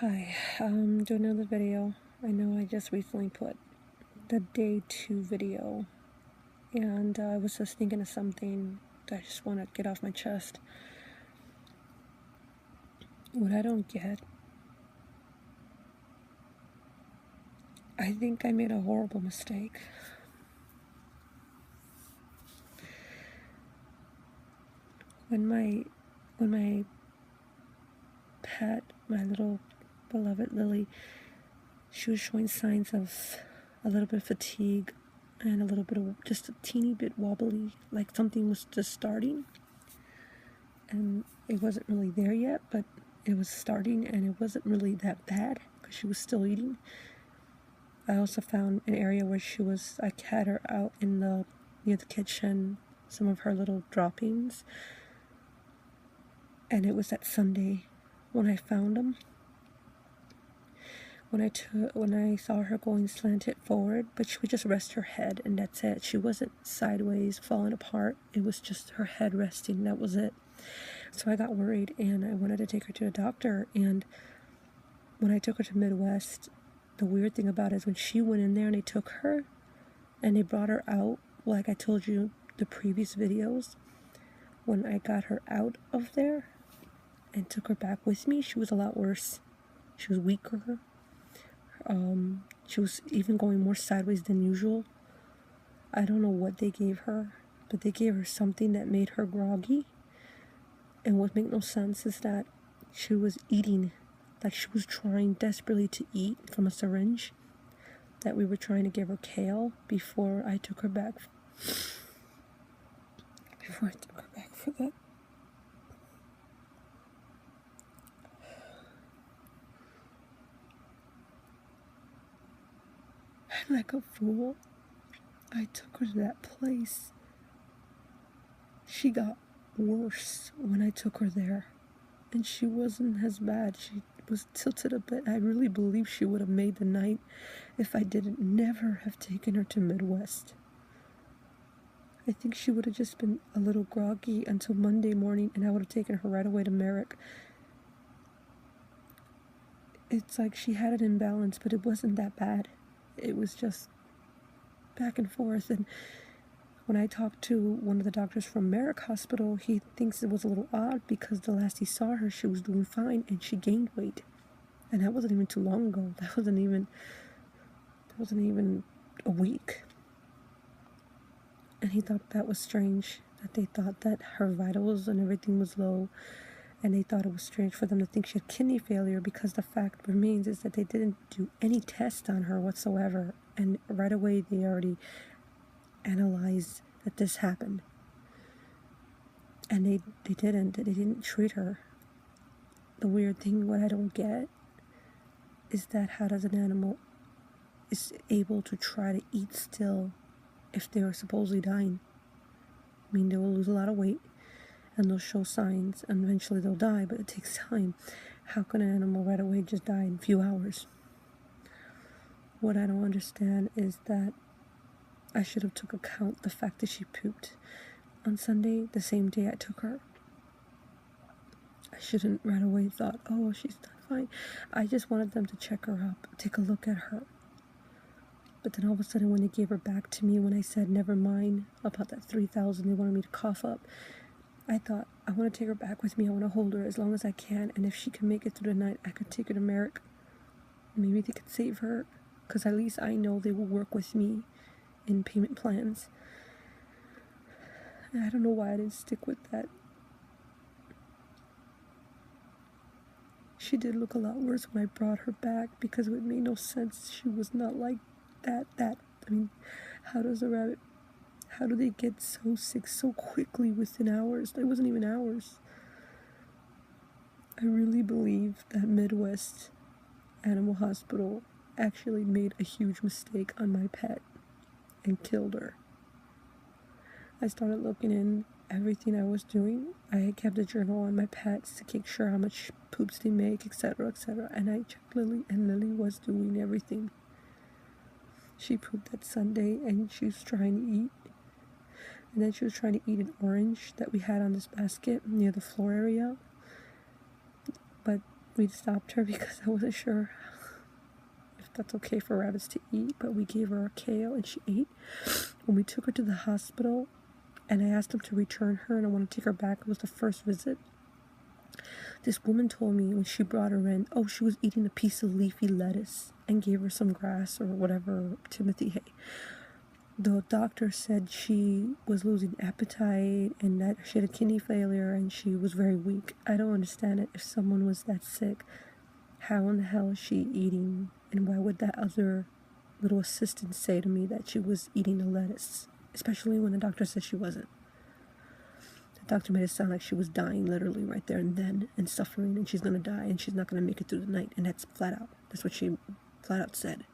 Hi, doing another video. I know I just recently put the day 2 video, and I was just thinking of something that I just want to get off my chest. What I don't get, I think I made a horrible mistake. When my pet, my little beloved Lily, she was showing signs of a little bit of fatigue and a little bit of just a teeny bit wobbly, like something was just starting. And it wasn't really there yet, but it was starting, and it wasn't really that bad because she was still eating. I also found an area where I had her out near the kitchen, some of her little droppings, and it was that Sunday when I found them. When I saw her going slanted forward, but she would just rest her head, and that's it. She wasn't sideways, falling apart. It was just her head resting. That was it. So I got worried, and I wanted to take her to a doctor. And when I took her to Midwest, the weird thing about it is when she went in there and they took her and they brought her out, like I told you the previous videos, when I got her out of there and took her back with me, she was a lot worse. She was weaker. She was even going more sideways than usual. I don't know what they gave her, but they gave her something that made her groggy. And what made no sense is that she was eating, like she was trying desperately to eat from a syringe, that we were trying to give her kale before I took her back for that. And like a fool, I took her to that place. She got worse when I took her there, and she wasn't as bad. She was tilted a bit. I really believe she would have made the night if I didn't never have taken her to Midwest. I think she would have just been a little groggy until Monday morning, and I would have taken her right away to Merrick. It's like she had an imbalance, but it wasn't that bad. It was just back and forth. And when I talked to one of the doctors from Merrick Hospital, he thinks it was a little odd because the last he saw her, she was doing fine, and she gained weight. And that wasn't even too long ago. That wasn't even a week. And he thought that was strange, that they thought that her vitals and everything was low, and they thought it was strange for them to think she had kidney failure, because the fact remains is that they didn't do any test on her whatsoever, and right away they already analyzed that this happened. And they didn't treat her. The weird thing, what I don't get, is that how does an animal is able to try to eat still if they were supposedly dying? I mean, they will lose a lot of weight and they'll show signs and eventually they'll die, but it takes time. How can an animal right away just die in a few hours? What I don't understand is that I should have took account the fact that she pooped on Sunday, the same day I took her. I shouldn't right away thought, oh, she's done fine. I just wanted them to check her up, take a look at her. But then all of a sudden when they gave her back to me, when I said never mind about that 3,000 they wanted me to cough up, I thought, I want to take her back with me. I want to hold her as long as I can, and if she can make it through the night, I could take her to Merrick. Maybe they could save her, because at least I know they will work with me in payment plans. And I don't know why I didn't stick with that. She did look a lot worse when I brought her back, because it made no sense. She was not like that. I mean, how do they get so sick so quickly within hours? It wasn't even hours. I really believe that Midwest Animal Hospital actually made a huge mistake on my pet and killed her. I started looking in everything I was doing. I kept a journal on my pets to make sure how much poops they make, etc., etc. And I checked Lily, and Lily was doing everything. She pooped that Sunday, and she was trying to eat. And then she was trying to eat an orange that we had on this basket near the floor area. But we stopped her because I wasn't sure if that's okay for rabbits to eat, but we gave her a kale and she ate. When we took her to the hospital and I asked them to return her and I wanted to take her back, it was the first visit. This woman told me when she brought her in, oh, she was eating a piece of leafy lettuce and gave her some grass or whatever, Timothy hay. The doctor said she was losing appetite and that she had a kidney failure and she was very weak. I don't understand it. If someone was that sick, how in the hell is she eating? And why would that other little assistant say to me that she was eating the lettuce? Especially when the doctor said she wasn't. The doctor made it sound like she was dying literally right there and then and suffering and she's going to die and she's not going to make it through the night. And that's flat out. That's what she flat out said.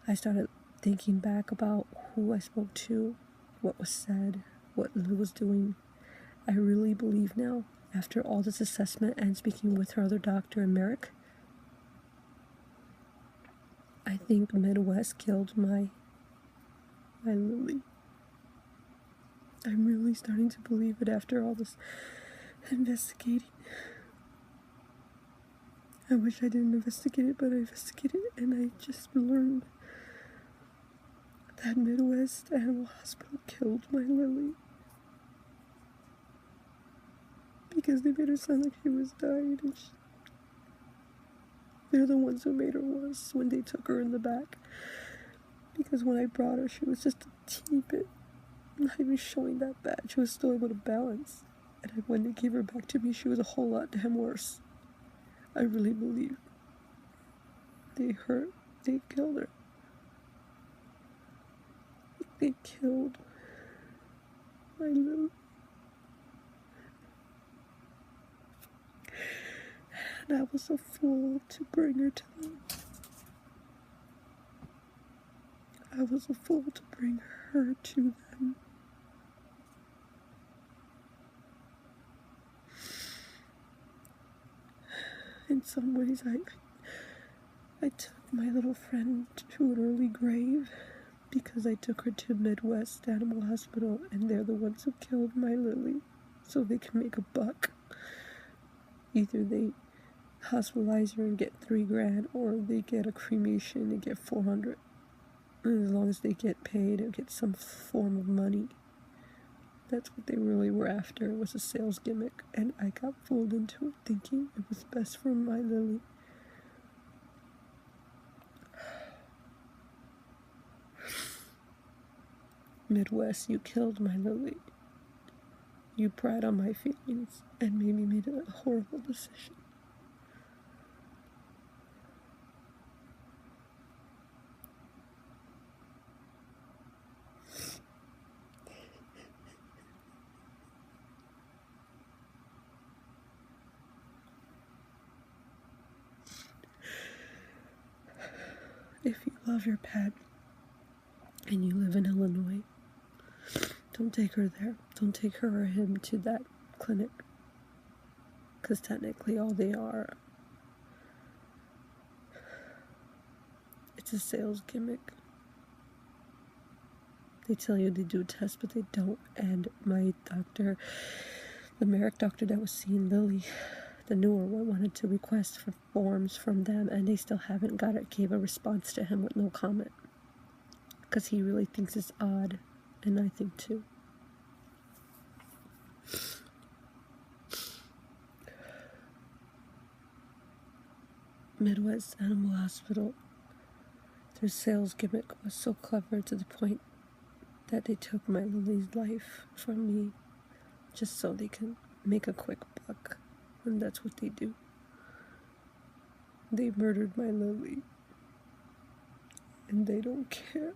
I started thinking back about who I spoke to, what was said, what Lily was doing. I really believe now, after all this assessment and speaking with her other doctor, Merrick, I think Midwest killed my Lily. I'm really starting to believe it after all this investigating. I wish I didn't investigate it, but I investigated it and I just learned that Midwest Animal Hospital killed my Lily because they made her sound like she was dying, and they're the ones who made her worse when they took her in the back. Because when I brought her, she was just a teeny bit, not even showing that bad. She was still able to balance, and when they gave her back to me, she was a whole lot damn worse. I really believe they killed her. They killed my Lily. And I was a fool to bring her to them. I was a fool to bring her to them. In some ways, I took my little friend to an early grave because I took her to Midwest Animal Hospital and they're the ones who killed my Lily so they can make a buck. Either they hospitalize her and get $3,000 or they get a cremation and get $400. And as long as they get paid or get some form of money, that's what they really were after. It was a sales gimmick, and I got fooled into it thinking it was best for my Lily. Midwest, you killed my Lily. You pried on my feelings and made me make a horrible decision. If you love your pet and you live in Illinois, don't take her there. Don't take her or him to that clinic. Because technically all they are, it's a sales gimmick. They tell you they do tests, but they don't. And my doctor, the Merrick doctor that was seeing Lily, the newer one, wanted to request for forms from them, and they still haven't got it. Gave a response to him with no comment. Because he really thinks it's odd, and I think too. Midwest Animal Hospital, their sales gimmick was so clever to the point that they took my Lily's life from me just so they can make a quick buck. And that's what they do. They murdered my Lily. And they don't care.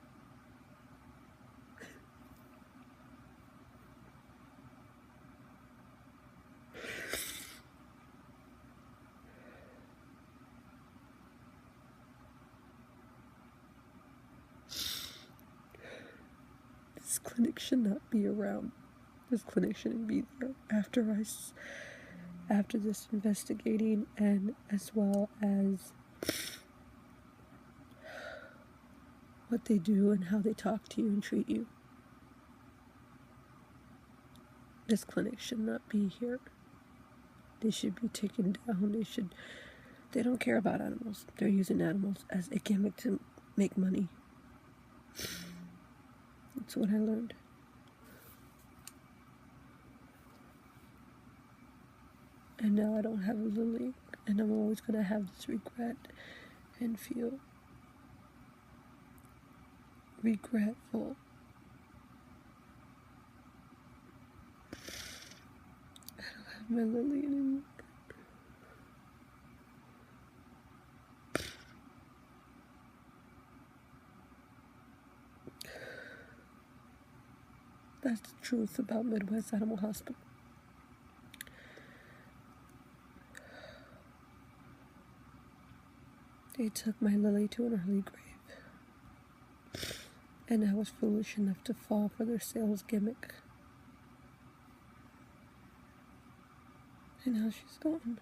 This clinic should not be around. This clinic shouldn't be there after this investigating, and as well as what they do and how they talk to you and treat you. This clinic should not be here. They should be taken down. They don't care about animals. They're using animals as a gimmick to make money. That's what I learned. And now I don't have a Lily, and I'm always going to have this regret and feel regretful. I don't have my Lily anymore. That's the truth about Midwest Animal Hospital. They took my Lily to an early grave, and I was foolish enough to fall for their sales gimmick. And now she's gone.